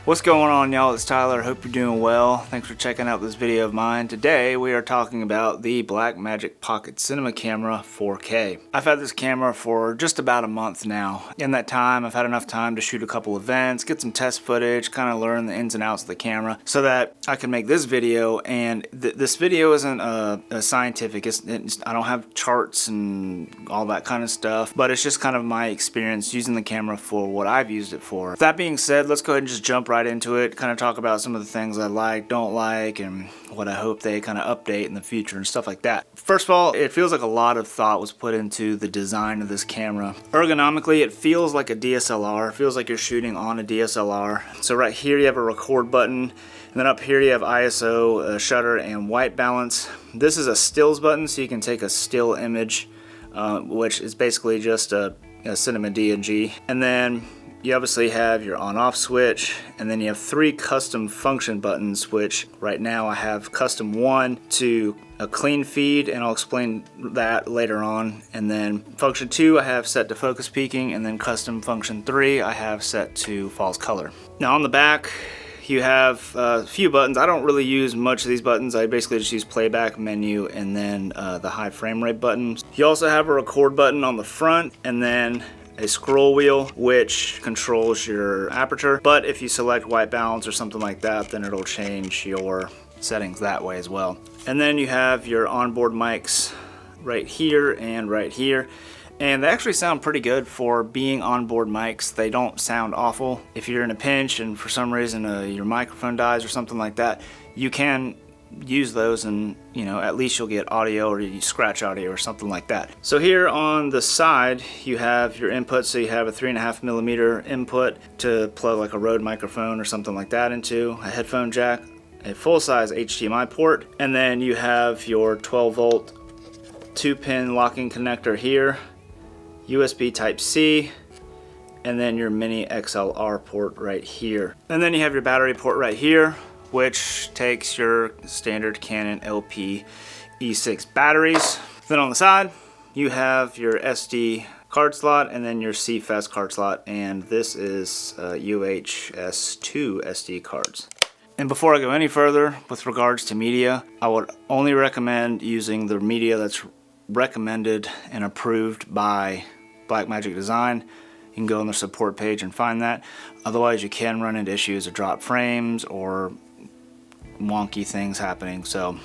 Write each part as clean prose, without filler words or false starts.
What's going on, y'all? It's Tyler. Hope you're doing well. Thanks for checking out this video of mine. Today we are talking about the Blackmagic Pocket Cinema Camera 4K. I've had this camera for just about a month now. In that time, I've had enough time to shoot a couple events, get some test footage, kind of learn the ins and outs of the camera so that I can make this video. And this video isn't a scientific. I don't have charts and all that kind of stuff, but it's just kind of my experience using the camera for what I've used it for. That being said, let's go ahead and just jump right into it, kind of talk about some of the things I like, don't like, and what I hope they kind of update in the future and stuff like that. First of all, it feels like a lot of thought was put into the design of this camera. Ergonomically, it feels like a DSLR. It feels like you're shooting on a DSLR. So right here you have a record button, and then up here you have ISO, shutter, and white balance. This is a stills button, so you can take a still image, which is basically just a cinema DNG. And then you obviously have your on-off switch, and then you have 3 custom function buttons, which right now I have custom 1 to a clean feed, and I'll explain that later on. And then function 2 I have set to focus peaking, and then custom function 3 I have set to false color. Now on the back you have a few buttons. I don't really use much of these buttons. I basically just use playback, menu, and then the high frame rate buttons. You also have a record button on the front, and then a scroll wheel which controls your aperture, but if you select white balance or something like that, then it'll change your settings that way as well. And then you have your onboard mics right here and right here, and they actually sound pretty good for being onboard mics. They don't sound awful. If you're in a pinch and for some reason your microphone dies or something like that, you can use those, and at least you'll get audio, or you scratch audio or something like that. So here on the side you have your input. So you have a 3.5mm input to plug like a Rode microphone or something like that into, a headphone jack, a full-size HDMI port, and then you have your 12-volt 2-pin locking connector here, USB Type-C, and then your mini XLR port right here. And then you have your battery port right here, which takes your standard Canon LP E6 batteries. Then on the side you have your SD card slot, and then your CFS card slot, and this is UHS-2 SD cards. And before I go any further with regards to media, I would only recommend using the media that's recommended and approved by Blackmagic Design. You can go on the support page and find that. Otherwise you can run into issues of drop frames or wonky things happening, so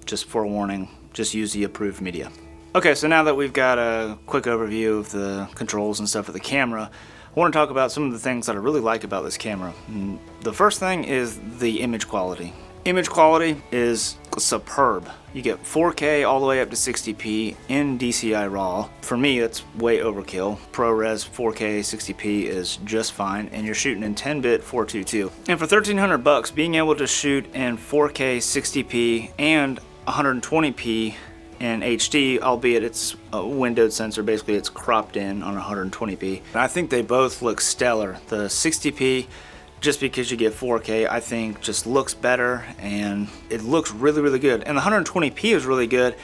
just forewarning, just use the approved media. Okay, so now that we've got a quick overview of the controls and stuff of the camera, I want to talk about some of the things that I really like about this camera. And the first thing is the image quality. Image quality is superb. You get 4K all the way up to 60p in DCI RAW. For me, that's way overkill. ProRes 4K 60p is just fine, and you're shooting in 10-bit 422. And for $1,300, being able to shoot in 4K 60p and 120p in HD, albeit it's a windowed sensor, basically it's cropped in on 120p. I think they both look stellar. The 60p, just because you get 4K, I think just looks better, and it looks really, really good. And the 120p is really good,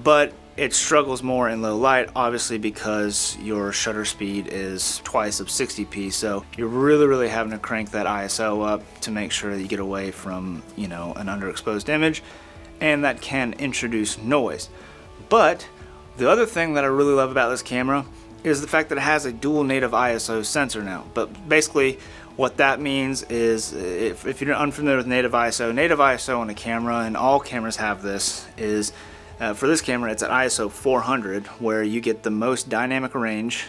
but it struggles more in low light, obviously because your shutter speed is twice of 60p, so you're really, really having to crank that ISO up to make sure that you get away from, an underexposed image, and that can introduce noise. But the other thing that I really love about this camera is the fact that it has a dual native ISO sensor now. But basically what that means is, if you're unfamiliar with native ISO on a camera, and all cameras have this, is for this camera it's at ISO 400, where you get the most dynamic range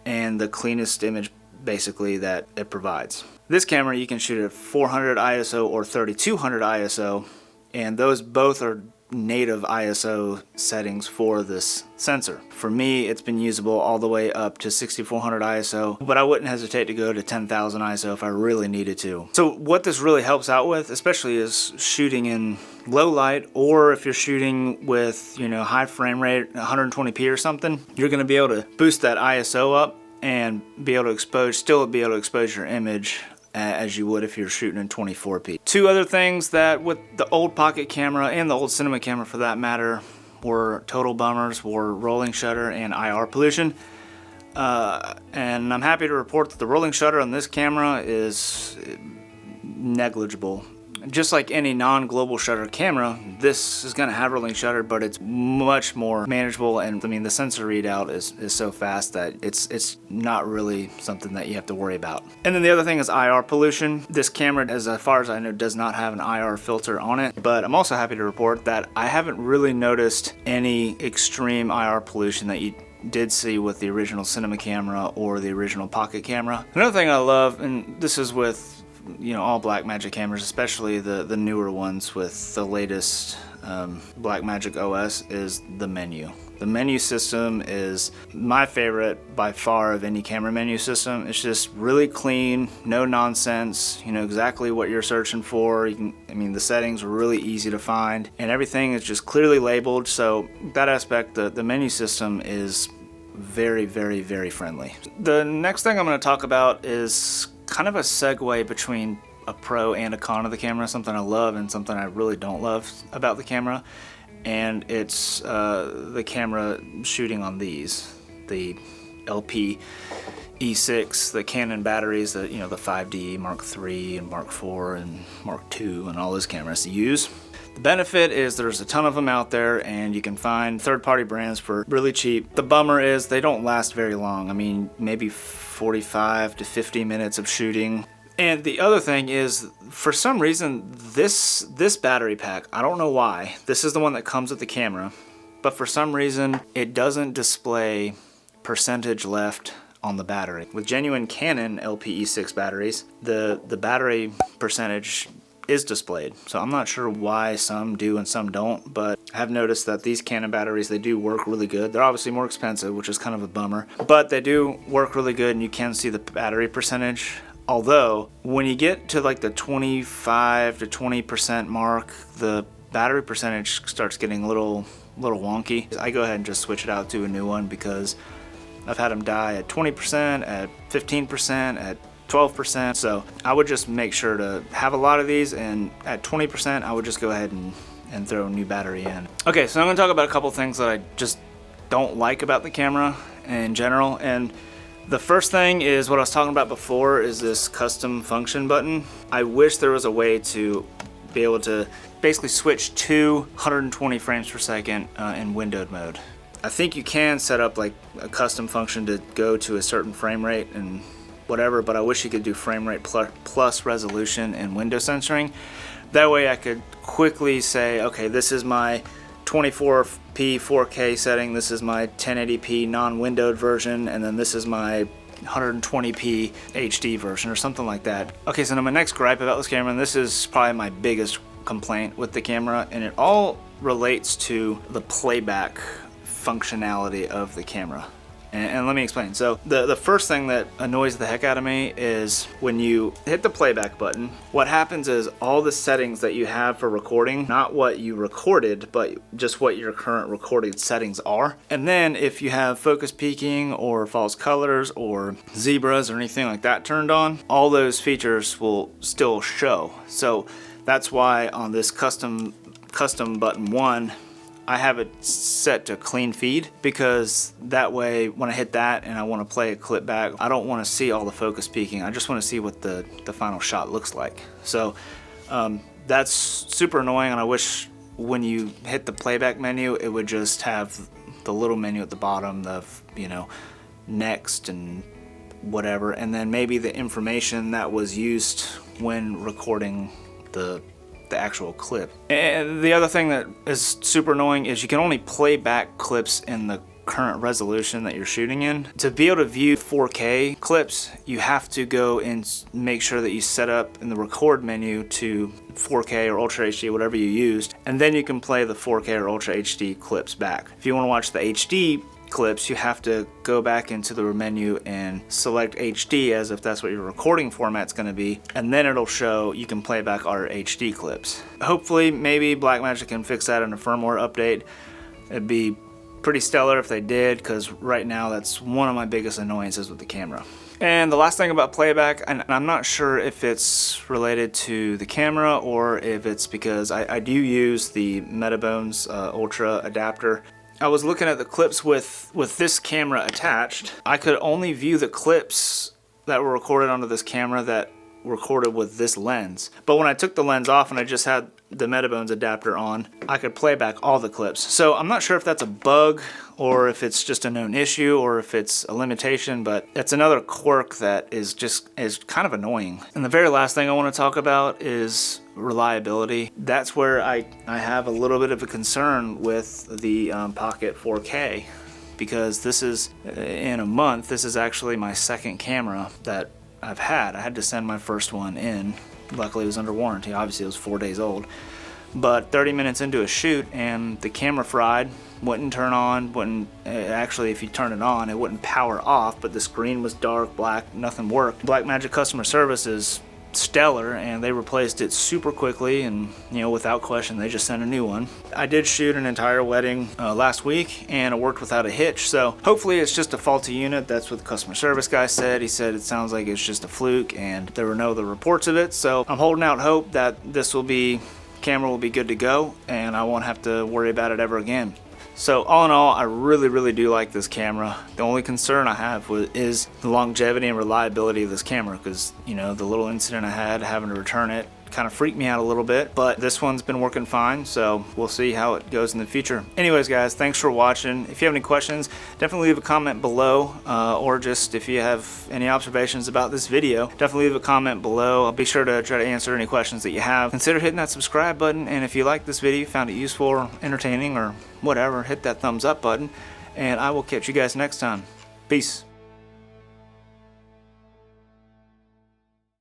and the cleanest image basically that it provides. This camera you can shoot at 400 ISO or 3200 ISO, and those both are native ISO settings for this sensor. For me, it's been usable all the way up to 6400 ISO, but I wouldn't hesitate to go to 10,000 ISO if I really needed to. So what this really helps out with, especially, is shooting in low light, or if you're shooting with, high frame rate, 120p or something, you're going to be able to boost that ISO up and be able to still be able to expose your image as you would if you're shooting in 24p. Two other things that with the old pocket camera and the old cinema camera for that matter were total bummers were rolling shutter and IR pollution. and I'm happy to report that the rolling shutter on this camera is negligible. Just like any non-global shutter camera, this is going to have rolling shutter, but it's much more manageable, and I mean the sensor readout is so fast that it's not really something that you have to worry about. And then the other thing is IR pollution. This camera, as far as I know, does not have an IR filter on it, but I'm also happy to report that I haven't really noticed any extreme IR pollution that you did see with the original cinema camera or the original pocket camera. Another thing I love, and this is with all Blackmagic cameras, especially the newer ones with the latest Blackmagic OS, is the menu. The menu system is my favorite by far of any camera menu system. It's just really clean, no nonsense. You know exactly what you're searching for. The settings are really easy to find, and everything is just clearly labeled. So that aspect, the menu system is very, very, very friendly. The next thing I'm going to talk about is kind of a segue between a pro and a con of the camera, something I love and something I really don't love about the camera, and it's the camera shooting on these, the LP E6, the Canon batteries that the 5D Mark III and Mark IV and Mark II and all those cameras use. The benefit is there's a ton of them out there, and you can find third-party brands for really cheap. The bummer is they don't last very long. I mean, maybe 45 to 50 minutes of shooting. And the other thing is, for some reason, this battery pack, I don't know why, this is the one that comes with the camera, but for some reason it doesn't display percentage left on the battery. With genuine Canon LPE6 batteries, the battery percentage is displayed. So I'm not sure why some do and some don't, but I have noticed that these Canon batteries, they do work really good. They're obviously more expensive, which is kind of a bummer, but they do work really good, and you can see the battery percentage. Although when you get to like the 25 to 20% mark, the battery percentage starts getting a little wonky. I go ahead and just switch it out to a new one, because I've had them die at 20%, at 15%, at 12%, so I would just make sure to have a lot of these, and at 20% I would just go ahead and throw a new battery in. Okay, so I'm going to talk about a couple things that I just don't like about the camera in general, and the first thing is what I was talking about before, is this custom function button. I wish there was a way to be able to basically switch to 120 frames per second in windowed mode. I think you can set up like a custom function to go to a certain frame rate and whatever, but I wish you could do frame rate plus resolution and window censoring. That way I could quickly say, okay, this is my 24p 4K setting, this is my 1080p non-windowed version, and then this is my 120p HD version, or something like that. Okay, so now my next gripe about this camera, and this is probably my biggest complaint with the camera, and it all relates to the playback functionality of the camera. And let me explain. So the first thing that annoys the heck out of me is when you hit the playback button, what happens is all the settings that you have for recording, not what you recorded, but just what your current recorded settings are. And then if you have focus peaking or false colors or zebras or anything like that turned on, all those features will still show. So that's why on this custom button 1, I have it set to clean feed, because that way when I hit that and I want to play a clip back, I don't want to see all the focus peaking. I just want to see what the final shot looks like. So that's super annoying, and I wish when you hit the playback menu, it would just have the little menu at the bottom of, next and whatever, and then maybe the information that was used when recording the actual clip. And the other thing that is super annoying is you can only play back clips in the current resolution that you're shooting in. To be able to view 4K clips, you have to go and make sure that you set up in the record menu to 4K or Ultra HD, whatever you used, and then you can play the 4K or Ultra HD clips back. If you want to watch the HD clips, you have to go back into the menu and select HD as if that's what your recording format's going to be, and then it'll show you can play back our HD clips. Hopefully, maybe Blackmagic can fix that in a firmware update. It'd be pretty stellar if they did, because right now that's one of my biggest annoyances with the camera. And the last thing about playback, and I'm not sure if it's related to the camera or if it's because I do use the Metabones Ultra adapter. I was looking at the clips with this camera attached. I could only view the clips that were recorded onto this camera that recorded with this lens. But when I took the lens off and I just had the Metabones adapter on, I could play back all the clips. So I'm not sure if that's a bug or if it's just a known issue or if it's a limitation, but it's another quirk that is kind of annoying. And the very last thing I want to talk about is reliability. That's where I have a little bit of a concern with the Pocket 4K, because this is, in a month, this is actually my second camera that I've had. I had to send my first one in. Luckily it was under warranty. Obviously it was 4 days old. But 30 minutes into a shoot and the camera fried, wouldn't turn on, actually if you turn it on it wouldn't power off, but the screen was dark, black, nothing worked. Blackmagic customer service is stellar and they replaced it super quickly, and without question they just sent a new one. I did shoot an entire wedding last week and it worked without a hitch, so hopefully it's just a faulty unit. That's what the customer service guy said. He said it sounds like it's just a fluke and there were no other reports of it, so I'm holding out hope that this camera will be good to go and I won't have to worry about it ever again. So all in all, I really do like this camera. The only concern I have is the longevity and reliability of this camera, because the little incident I had having to return it kind of freaked me out a little bit, but this one's been working fine, so we'll see how it goes in the future. Anyways guys, thanks for watching. If you have any questions, definitely leave a comment below, or just if you have any observations about this video, definitely leave a comment below. I'll be sure to try to answer any questions that you have. Consider hitting that subscribe button, and if you like this video, found it useful or entertaining or whatever, hit that thumbs up button, and I will catch you guys next time. Peace.